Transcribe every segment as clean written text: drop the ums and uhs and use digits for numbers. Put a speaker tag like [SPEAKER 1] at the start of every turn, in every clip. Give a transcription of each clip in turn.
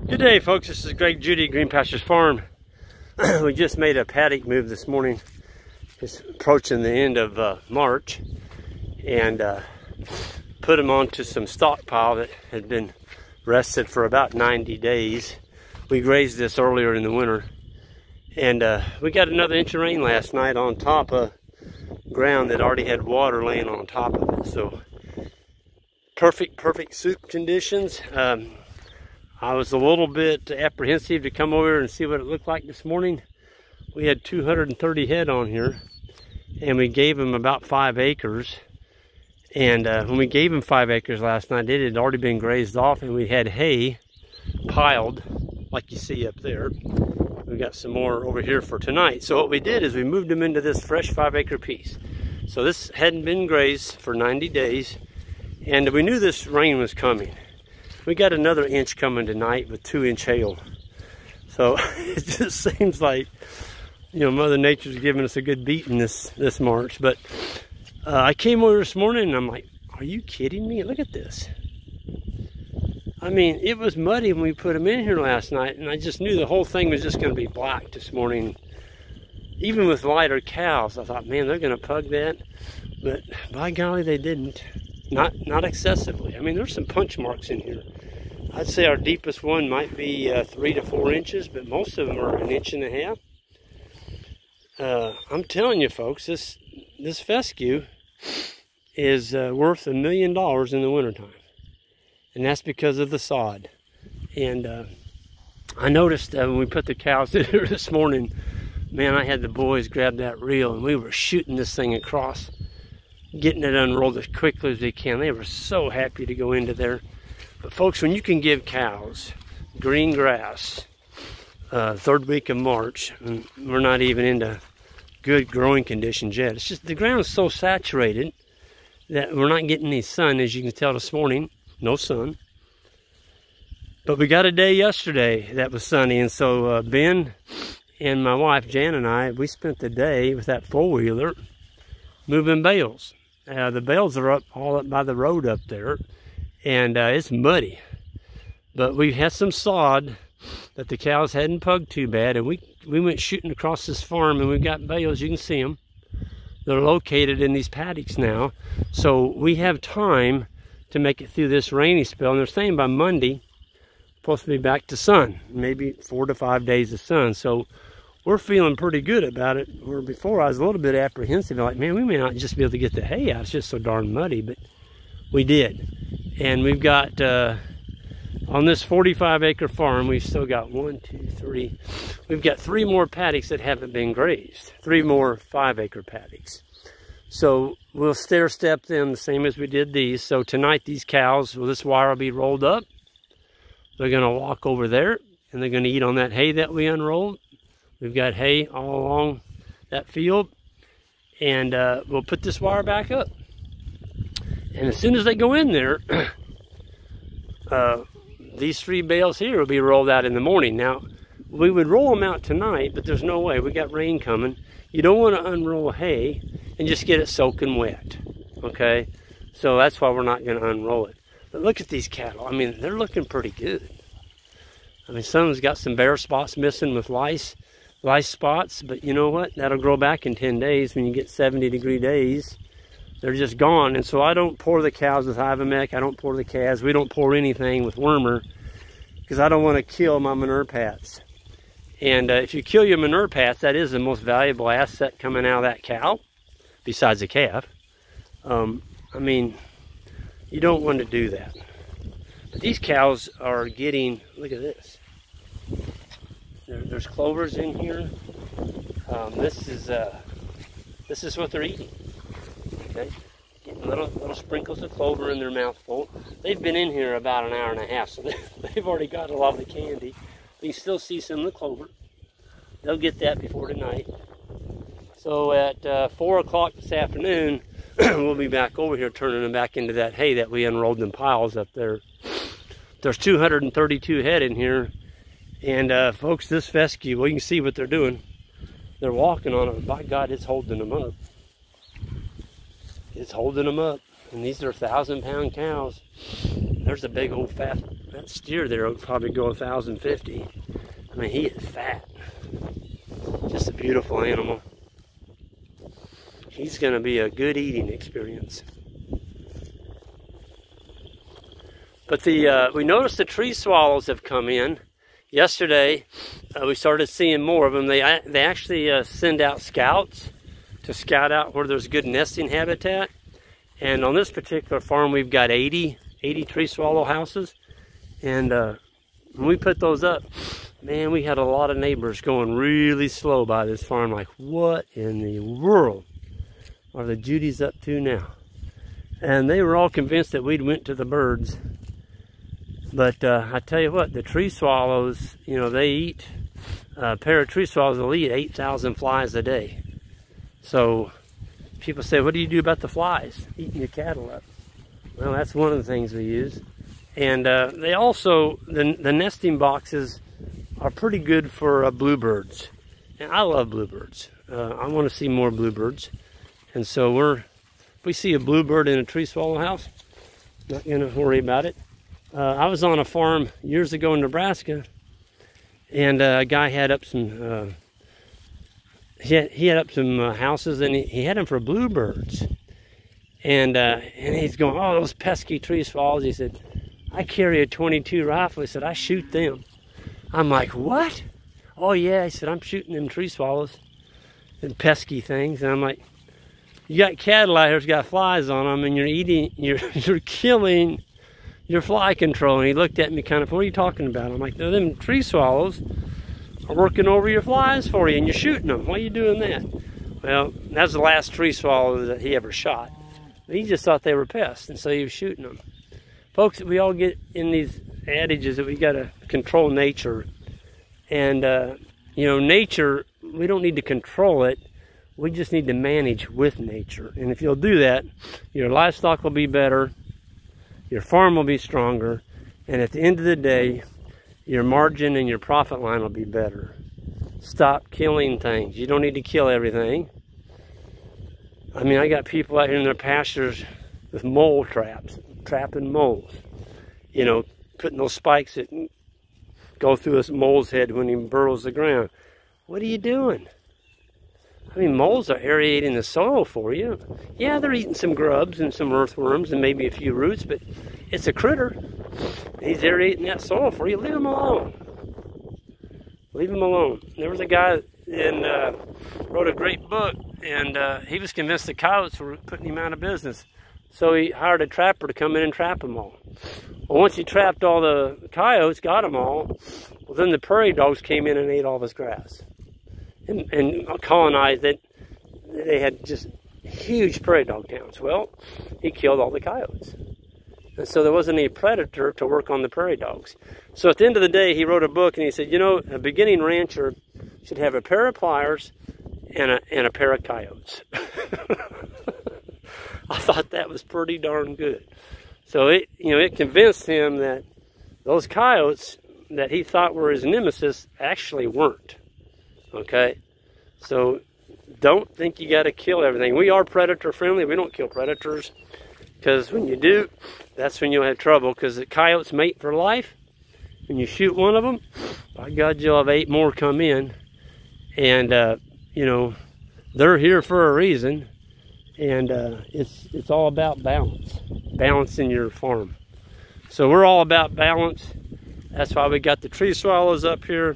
[SPEAKER 1] Good day, folks. This is Greg, Judy, Green Pastures Farm. We just made a paddock move this morning. It's approaching the end of March, and put them onto some stockpile that had been rested for about 90 days. We grazed this earlier in the winter, and we got another inch of rain last night on top of ground that already had water laying on top of it. So perfect soup conditions. I was a little bit apprehensive to come over and see what it looked like this morning. We had 230 head on here, and we gave them about 5 acres. And when we gave them 5 acres last night, it had already been grazed off, and we had hay piled, like you see up there. We got some more over here for tonight. So what we did is we moved them into this fresh 5-acre piece. So this hadn't been grazed for 90 days, and we knew this rain was coming. We got another inch coming tonight with 2-inch hail. So it just seems like, you know, Mother Nature's giving us a good beating this March. But I came over this morning and I'm like, are you kidding me? Look at this. I mean, it was muddy when we put them in here last night, and I just knew the whole thing was just going to be black this morning. Even with lighter cows, I thought, man, they're going to pug that. But by golly, they didn't. Not excessively. I mean, there's some punch marks in here. I'd say our deepest one might be 3 to 4 inches, but most of them are 1.5 inches. I'm telling you, folks, this fescue is worth $1 million in the wintertime. And that's because of the sod. And I noticed when we put the cows in here this morning, man, I had the boys grab that reel, and we were shooting this thing across, getting it unrolled as quickly as they can. They were so happy to go into there. But folks, when you can give cows green grass third week of March, and we're not even into good growing conditions yet. It's just the ground's so saturated that we're not getting any sun, as you can tell this morning. No sun. But we got a day yesterday that was sunny, and so Ben and my wife Jan and I, we spent the day with that four-wheeler moving bales. The bales are all up by the road up there, and it's muddy. But we had some sod that the cows hadn't pugged too bad, and we went shooting across this farm, and we've got bales. You can see them. They're located in these paddocks now, so we have time to make it through this rainy spell. And they're saying by Monday, supposed to be back to sun, maybe 4 to 5 days of sun. So we're feeling pretty good about it. Where before I was a little bit apprehensive, like, man, we may not just be able to get the hay out. It's just so darn muddy, but we did. And we've got, on this 45-acre farm, we've still got 1, 2, 3. We've got 3 more paddocks that haven't been grazed. 3 more 5-acre paddocks. So we'll stair-step them the same as we did these. So tonight, these cows, well, this wire will be rolled up. They're going to walk over there, and they're going to eat on that hay that we unrolled. We've got hay all along that field, and we'll put this wire back up. And as soon as they go in there, these 3 bales here will be rolled out in the morning. Now, we would roll them out tonight, but there's no way. We got rain coming. You don't want to unroll hay and just get it soaking wet, okay? So that's why we're not going to unroll it. But look at these cattle. I mean, they're looking pretty good. I mean, some of them's got some bare spots missing with lice spots, but you know what? That'll grow back in 10 days. When you get 70-degree days, they're just gone. And so I don't pour the cows with Ivamec. I don't pour the calves. We don't pour anything with wormer, because I don't want to kill my manure pats. And if you kill your manure pats, that is the most valuable asset coming out of that cow, besides the calf. I mean, you don't want to do that. But these cows are getting, look at this. There's clovers in here. This is what they're eating. Okay, getting little sprinkles of clover in their mouthful. They've been in here about 1.5 hours, so they've already got a lot of the candy. You can still see some of the clover. They'll get that before tonight. So at 4 o'clock this afternoon, we'll be back over here turning them back into that hay that we unrolled in piles up there. There's 232 head in here. And folks, this fescue, well, you can see what they're doing. They're walking on it. By God, it's holding them up. It's holding them up. And these are 1,000-pound cows. There's a big old fat That steer there will probably go 1,050. I mean, he is fat. Just a beautiful animal. He's going to be a good eating experience. But we noticed the tree swallows have come in. Yesterday, we started seeing more of them. They actually send out scouts to scout out where there's good nesting habitat. And on this particular farm, we've got 80 tree swallow houses. And when we put those up, man, we had a lot of neighbors going really slow by this farm. Like, what in the world are the Judys up to now? And they were all convinced that we'd went to the birds. But I tell you what, the tree swallows, you know, they eat, a pair of tree swallows will eat 8,000 flies a day. So people say, what do you do about the flies eating your cattle up? Well, that's one of the things we use. And they also, the nesting boxes are pretty good for bluebirds. And I love bluebirds. I want to see more bluebirds. And so if we see a bluebird in a tree swallow house, not going to worry about it. I was on a farm years ago in Nebraska, and a guy had up some, he had up some houses, and he had them for bluebirds. And he's going, oh, those pesky tree swallows. He said, I carry a .22 rifle. He said, I shoot them. I'm like, what? Oh yeah, he said, I'm shooting them tree swallows and pesky things. And I'm like, you got cattle out here that's got flies on them, and you're killing your fly control. And he looked at me kind of, what are you talking about? I'm like, no, them tree swallows are working over your flies for you, and you're shooting them. Why are you doing that? Well, that was the last tree swallow that he ever shot. He just thought they were pests, and so he was shooting them. Folks, we all get in these adages that we got to control nature. And, you know, nature, we don't need to control it. We just need to manage with nature. And if you'll do that, your livestock will be better, your farm will be stronger, and at the end of the day, your margin and your profit line will be better. Stop killing things. You don't need to kill everything. I mean, I got people out here in their pastures with mole traps, trapping moles. You know, putting those spikes that go through this mole's head when he burrows the ground. What are you doing? I mean, moles are aerating the soil for you. Yeah, they're eating some grubs and some earthworms and maybe a few roots, but it's a critter. He's aerating that soil for you. Leave him alone. Leave him alone. There was a guy wrote a great book, and he was convinced the coyotes were putting him out of business. So he hired a trapper to come in and trap them all. Well, once he trapped all the coyotes, got them all, well, then the prairie dogs came in and ate all of his grass. And colonized it. They had just huge prairie dog towns. Well, he killed all the coyotes. And so there wasn't any predator to work on the prairie dogs. So at the end of the day, he wrote a book, and he said, you know, a beginning rancher should have a pair of pliers and a pair of coyotes. I thought that was pretty darn good. So it convinced him that those coyotes that he thought were his nemesis actually weren't. Okay, so don't think you got to kill everything. We are predator friendly. We don't kill predators, because when you do, that's when you'll have trouble, because the coyotes mate for life. When you shoot one of them, by God, you'll have 8 more come in. And, you know, they're here for a reason. And it's all about balance. Balance in your farm. So we're all about balance. That's why we got the tree swallows up here.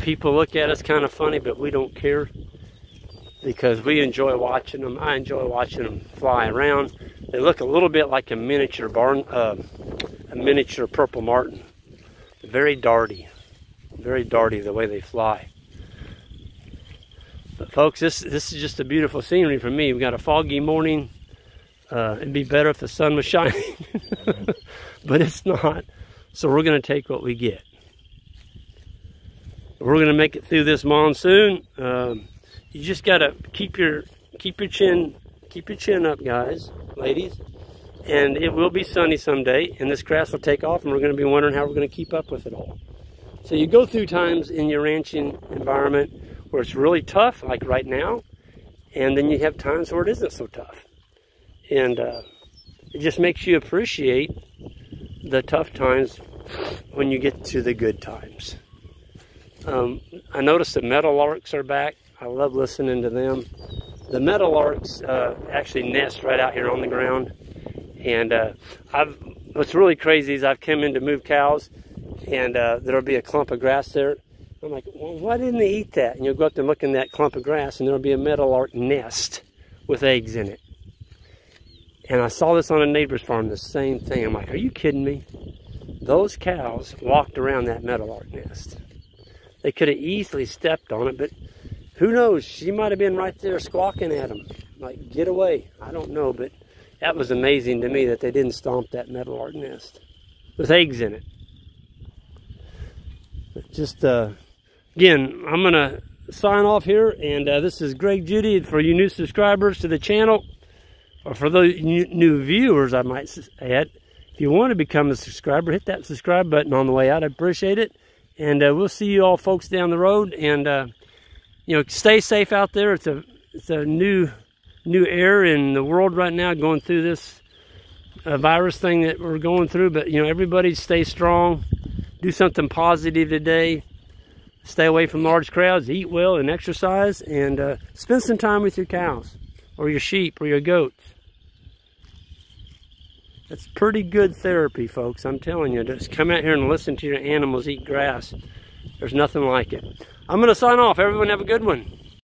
[SPEAKER 1] People look at us kind of funny, but we don't care, because we enjoy watching them. I enjoy watching them fly around. They look a little bit like a miniature purple martin. Very darty the way they fly. But folks, this is just a beautiful scenery for me. We've got a foggy morning. It'd be better if the sun was shining, but it's not. So we're going to take what we get. We're going to make it through this monsoon. You just got to keep your chin up, guys, ladies. And it will be sunny someday, and this grass will take off, and we're going to be wondering how we're going to keep up with it all. So you go through times in your ranching environment where it's really tough, like right now, and then you have times where it isn't so tough. And it just makes you appreciate the tough times when you get to the good times. I noticed that meadowlarks are back. I love listening to them. The meadowlarks actually nest right out here on the ground. And what's really crazy is I've come in to move cows, and there'll be a clump of grass there. I'm like, well, why didn't they eat that? And you'll go up there and look in that clump of grass, and there'll be a meadowlark nest with eggs in it. And I saw this on a neighbor's farm, the same thing. I'm like, are you kidding me? Those cows walked around that meadowlark nest. They could have easily stepped on it, but who knows? She might have been right there squawking at them. Like, get away. I don't know, but that was amazing to me that they didn't stomp that meadowlark nest with eggs in it. But just, again, I'm going to sign off here, and this is Greg Judy. For you new subscribers to the channel, or for those new viewers, I might add, if you want to become a subscriber, hit that subscribe button on the way out. I appreciate it. And we'll see you all folks down the road. And, you know, stay safe out there. It's a new era in the world right now, going through this virus thing that we're going through. But, you know, everybody stay strong. Do something positive today. Stay away from large crowds. Eat well and exercise. And spend some time with your cows or your sheep or your goats. That's pretty good therapy, folks. I'm telling you, just come out here and listen to your animals eat grass. There's nothing like it. I'm going to sign off. Everyone have a good one.